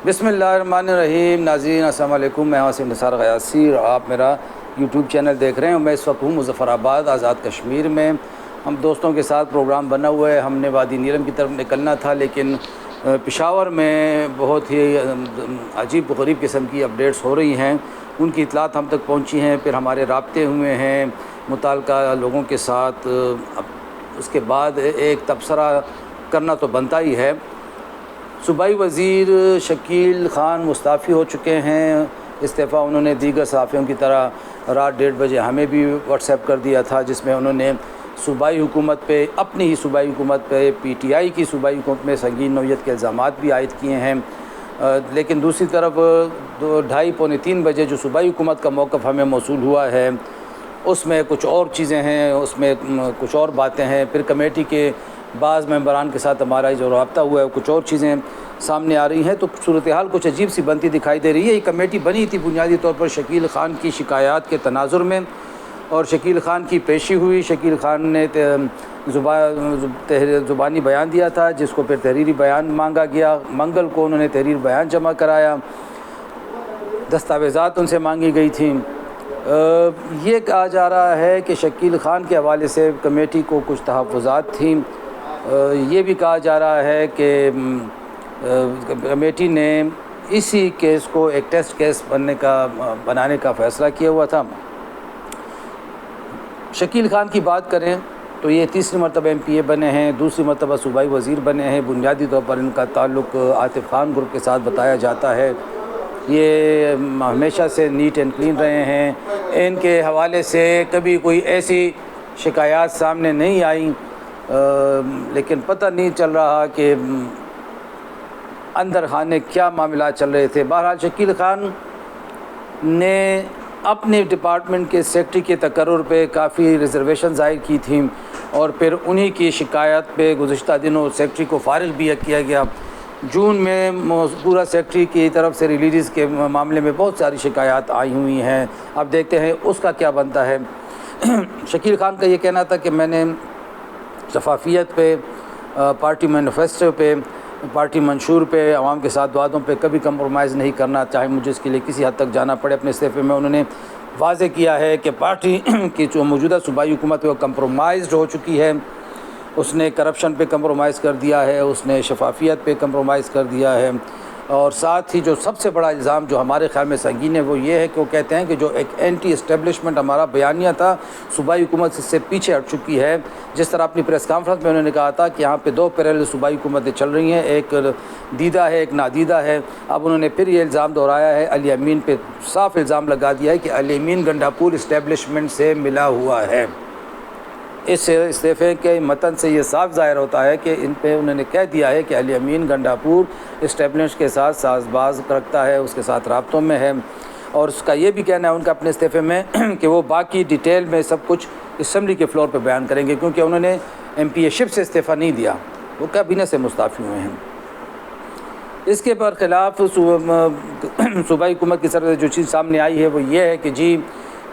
बिस्मिल्लाहिर्रहमानिर्रहीम। नाज़रीन अस्सलाम वालेकुम, मैं आसिम निसार गयासी और आप मेरा यूट्यूब चैनल देख रहे हैं। मैं इस वक्त हूँ मुज़फ़्फ़राबाद आज़ाद कश्मीर में। हम दोस्तों के साथ प्रोग्राम बना हुआ है। हमने वादी नीलम की तरफ निकलना था, लेकिन पेशावर में बहुत ही अजीब व गरीब किस्म की अपडेट्स हो रही हैं, उनकी इतलात हम तक पहुँची हैं। फिर हमारे राब्ते हुए हैं मुताल्लिक़ा लोगों के साथ। उसके बाद एक तबसरा करना तो बनता ही है। सूबाई वज़ीर शकील ख़ान मुस्ताफ़ी हो चुके हैं। इस्तीफ़ा उन्होंने दीगर सहाफ़ियों की तरह रात 1:30 बजे हमें भी व्हाट्सएप कर दिया था, जिसमें उन्होंने सूबाई हुकूमत पे, अपनी ही सूबाई हुकूमत पे, PTI की सूबाई हुकूमत में संगीन नौयत के इल्ज़ामात भी आयद किए हैं। लेकिन दूसरी तरफ 2:30 पौने 3 बजे जो सूबाई हुकूमत का मौक़िफ़ हमें मौसूल हुआ है, उसमें कुछ और चीज़ें हैं, उसमें कुछ और बातें हैं। फिर कमेटी के बाज़ मेंबरान के साथ हमारा जो रब्ता हुआ है, कुछ और चीज़ें सामने आ रही हैं। तो सूरत हाल कुछ अजीब सी बनती दिखाई दे रही है। ये कमेटी बनी थी बुनियादी तौर पर शकील ख़ान की शिकायत के तनाजुर में, और शकील ख़ान की पेशी हुई। शकील ख़ान ने ज़ुबानी बयान दिया था, जिसको फिर तहरीरी बयान मांगा गया। मंगल को उन्होंने तहरीर बयान जमा कराया, दस्तावेज़ात उनसे मांगी गई थी। ये कहा जा रहा है कि शकील ख़ान के हवाले से कमेटी को कुछ तहफ़्फ़ुज़ात थी। ये भी कहा जा रहा है कि कमेटी ने इसी केस को एक टेस्ट केस बनाने का फ़ैसला किया हुआ था। शकील ख़ान की बात करें तो ये तीसरी मरतबा MPA बने हैं, दूसरी मरतबा सूबाई वज़ीर बने हैं। बुनियादी तौर पर इनका ताल्लुक़ आतिफ़ ख़ान ग्रुप के साथ बताया जाता है। ये हमेशा से नीट एंड क्लीन रहे हैं। इनके हवाले से कभी कोई ऐसी शिकायत सामने नहीं आई, लेकिन पता नहीं चल रहा कि अंदर खाने क्या मामला चल रहे थे। बहरहाल शकील ख़ान ने अपने डिपार्टमेंट के सेक्रेटरी के तकर्रुर पे काफ़ी रिजर्वेशन ज़ाहिर की थी, और फिर उन्हीं की शिकायत पे गुज़िश्ता दिनों सेक्रेटरी को फ़ारिग भी किया गया। जून में पूरा सेक्रेटरी की तरफ से रिलीज़ के मामले में बहुत सारी शिकायत आई हुई हैं। अब देखते हैं उसका क्या बनता है। शकील ख़ान का ये कहना था कि मैंने शफाफियत पे, पार्टी मैनिफेस्टो पे, पार्टी मंशूर पे, आवाम के साथ वादों पे कभी कंप्रोमाइज़ नहीं करना, चाहे मुझे इसके लिए किसी हद तक जाना पड़े। अपने इस्तीफ़े में उन्होंने वाज़े किया है कि पार्टी की जो मौजूदा सूबाई हुकूमत है वो कंप्रोमाइज़ हो चुकी है। उसने करप्शन पे कंप्रोमाइज़ कर दिया है, उसने शफाफियत पे कंप्रोमाइज़ कर दिया है। और साथ ही जो सबसे बड़ा इल्ज़ाम जो हमारे ख़्याल में संगीन है वो ये है कि वो कहते हैं कि जो एक एंटी इस्टेब्लिशमेंट हमारा बयानिया था, सूबाई हुकूमत इससे पीछे हट चुकी है। जिस तरह अपनी प्रेस कॉन्फ्रेंस में उन्होंने कहा था कि यहाँ पे 2 पैरेलल सूबाई हुकूमतें चल रही हैं, एक दीदा है, एक नादीदा है। अब उन्होंने फिर ये इल्ज़ाम दोहराया है, अली अमीन पे साफ़ इल्ज़ाम लगा दिया है कि अली अमीन गंडापुर इस्टेब्लिशमेंट से मिला हुआ है। इस इस्तीफ़े के मतन से ये साफ ज़ाहिर होता है कि इन पे उन्होंने कह दिया है कि अली अमीन गंडापुर इस्टेब्लिश के साथ साज़बाज़ रखता है, उसके साथ राब्तों में है। और उसका ये भी कहना है उनका अपने इस्तीफ़े में कि वो बाकी डिटेल में सब कुछ असम्बली के फ्लोर पे बयान करेंगे, क्योंकि उन्होंने MPA शिप से इस्तीफ़ा नहीं दिया, वो कैबिनेट से मुस्ताफ़ी हुए हैं। इसके बरखिलाफ़ सूबाई हुकूमत की तरफ से जो चीज़ सामने आई है वो ये है कि जी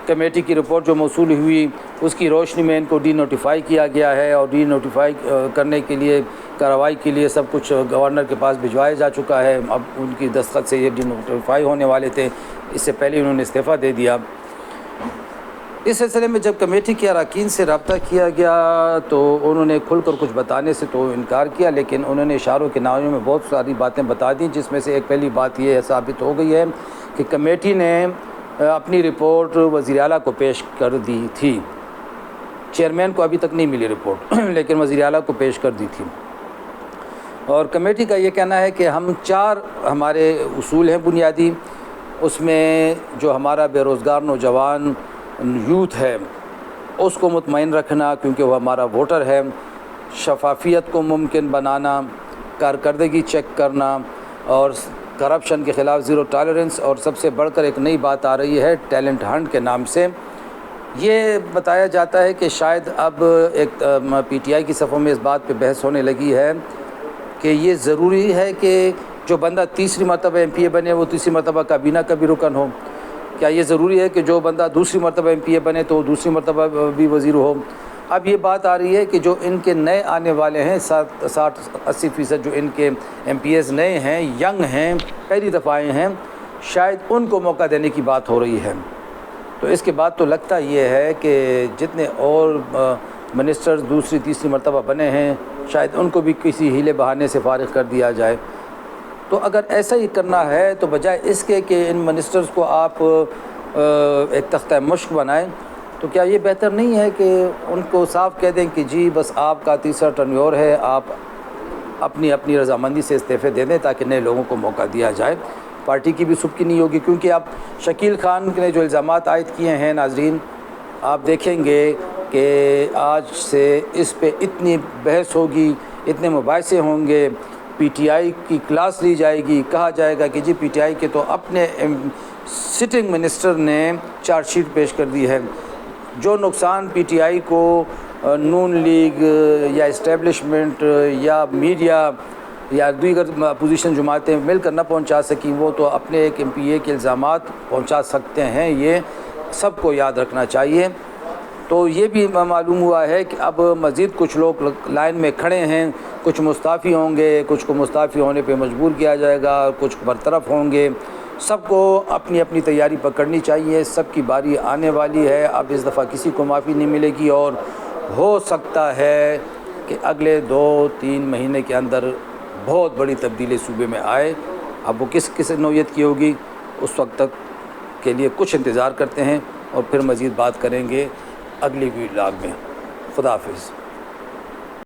कमेटी की रिपोर्ट जो मौसूल हुई उसकी रोशनी में इनको डी-नोटिफाई किया गया है, और डी-नोटिफाई करने के लिए, कार्रवाई के लिए सब कुछ गवर्नर के पास भिजवाया जा चुका है। अब उनकी दस्तखत से ये डी-नोटिफाई होने वाले थे, इससे पहले उन्होंने इस्तीफ़ा दे दिया। इस सिलसिले में जब कमेटी के अरकान से रब्ता किया गया तो उन्होंने खुलकर कुछ बताने से तो इनकार किया, लेकिन उन्होंने इशारों के नाज़ों में बहुत सारी बातें बता दी, जिसमें से एक पहली बात ये साबित हो गई है कि कमेटी ने अपनी रिपोर्ट वज़ीर आला को पेश कर दी थी। चेयरमैन को अभी तक नहीं मिली रिपोर्ट, लेकिन वज़ीर आला को पेश कर दी थी। और कमेटी का ये कहना है कि हम 4 हमारे उसूल हैं बुनियादी, उसमें जो हमारा बेरोज़गार नौजवान यूथ है उसको मुतमईन रखना, क्योंकि वो हमारा वोटर है, शफाफियत को मुमकिन बनाना, कारकर्दगी चेक करना, और करप्शन के ख़िलाफ़ ज़ीरो टॉलरेंस, और सबसे बढ़कर एक नई बात आ रही है टैलेंट हंट के नाम से। ये बताया जाता है कि शायद अब एक PTI की सफ़ों में इस बात पे बहस होने लगी है कि ये ज़रूरी है कि जो बंदा तीसरी मरतबा MPA बने वो तीसरी मरतबा काबीना का भी रुकन हो। क्या ये ज़रूरी है कि जो बंदा दूसरी मरतबा MPA बने तो दूसरी मरतबा भी वज़ीर हो? اب یہ بات آ رہی ہے کہ جو ان کے نئے آنے والے ہیں 60-80% جو ان کے ایم پی ایز نئے ہیں، ینگ ہیں، پہلی دفعہ آئے ہیں، شاید ان کو موقع دینے کی بات ہو رہی ہے۔ تو اس کے بعد تو لگتا یہ ہے کہ جتنے اور منسٹرز دوسری تیسری مرتبہ بنے ہیں شاید ان کو بھی کسی ہیلے بہانے سے فارغ کر دیا جائے۔ تو اگر ایسا ہی کرنا ہے تو بجائے اس کے کہ ان منسٹرز کو آپ ایک تختہ مشق بنائیں، تو کیا یہ بہتر نہیں ہے کہ ان کو صاف کہہ دیں کہ جی بس آپ کا تیسرا ٹرنیور ہے، آپ اپنی رضامندی سے استعفے دے دیں تاکہ نئے لوگوں کو موقع دیا جائے۔ پارٹی کی بھی سبکی نہیں ہوگی، کیونکہ اب شکیل خان نے جو الزامات عائد کیے ہیں ناظرین، آپ دیکھیں گے کہ آج سے اس پہ اتنی بحث ہوگی، اتنے مباحثے ہوں گے، پی ٹی آئی کی کلاس لی جائے گی، کہا جائے گا کہ جی پی ٹی آئی کے تو اپنے سٹنگ منسٹر نے چارج شیٹ پیش کر دی ہے۔ جو نقصان پی ٹی آئی کو نون لیگ یا اسٹیبلشمنٹ یا میڈیا یا دیگر اپوزیشن جماعتیں مل کر نہ پہنچا سکیں، وہ تو اپنے ایک ایم پی اے کے الزامات پہنچا سکتے ہیں، یہ سب کو یاد رکھنا چاہیے۔ تو یہ بھی معلوم ہوا ہے کہ اب مزید کچھ لوگ لائن میں کھڑے ہیں، کچھ مستعفی ہوں گے، کچھ کو مستعفی ہونے پہ مجبور کیا جائے گا، کچھ برطرف ہوں گے۔ سب کو اپنی اپنی تیاری پکڑنی چاہیے، سب کی باری آنے والی ہے۔ اب اس دفعہ کسی کو معافی نہیں ملے گی، اور ہو سکتا ہے کہ اگلے 2-3 مہینے کے اندر بہت بڑی تبدیلی صوبے میں آئے۔ اب وہ کس نوعیت کی ہوگی، اس وقت تک کے لیے کچھ انتظار کرتے ہیں اور پھر مزید بات کریں گے اگلی ولاگ میں۔ خدا حافظ۔